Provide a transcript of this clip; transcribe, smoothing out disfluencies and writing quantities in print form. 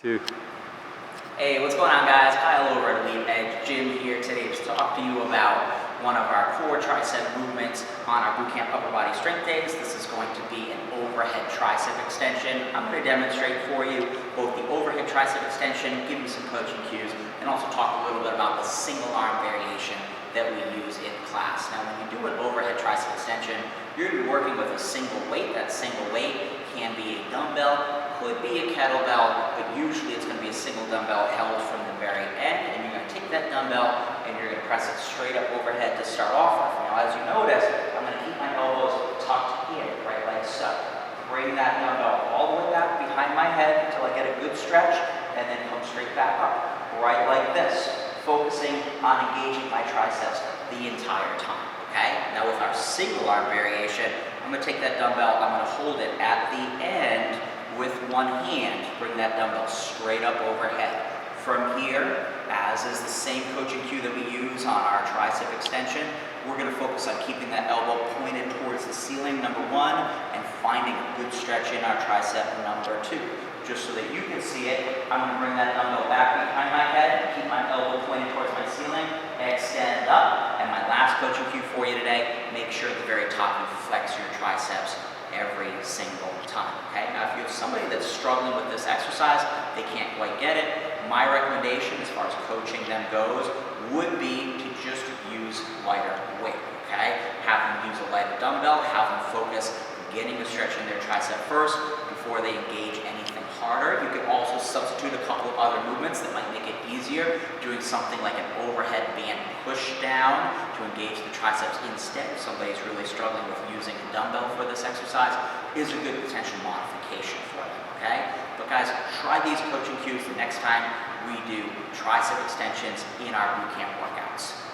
Two. Hey, what's going on, guys? Kyle over at Elite Edge Gym here today to talk to you about one of our core tricep movements on our bootcamp upper body strength days. This is going to be an overhead tricep extension. I'm going to demonstrate for you both the overhead tricep extension, give you some coaching cues, and also talk a little bit about the single arm variation that we use in class. Now, when you do an overhead tricep extension, you're going to be working with a single weight. That single weight can be a dumbbell, could be a kettlebell, but usually it's going to be a single dumbbell held from the very end, and you're going to take that dumbbell and you're going to press it straight up overhead to start off with. Now, as you notice, I'm going to keep my elbows tucked in, right like so. Bring that dumbbell all the way back behind my head until I get a good stretch, and then come straight back up, right like this, focusing on engaging my triceps the entire time, okay? Now, with our single arm variation, I'm going to take that dumbbell, I'm going to hold it at the end with one hand, bring that dumbbell straight up overhead. From here, as is the same coaching cue that we use on our tricep extension, we're going to focus on keeping that elbow pointed towards the ceiling, number one, and finding a good stretch in our tricep, number two. Just so that you can see it, I'm going to bring that dumbbell back behind my head, keep my elbow pointed towards my ceiling, extend up, and my last coaching cue for you today, make sure at the very top you flex your triceps every single time, okay? Now, if you have somebody that's struggling with this exercise, they can't quite get it, my recommendation as far as coaching them goes would be to just use lighter weight, okay? Have them use a lighter dumbbell, have them focus getting a stretch in their tricep first before they engage anything harder. You can also substitute a couple of other movements that might make it easier, doing something like an overhead band push down to engage the triceps instead. If somebody's really struggling with using a dumbbell for this exercise, is a good potential modification for them, okay? But guys, try these coaching cues the next time we do tricep extensions in our bootcamp workouts.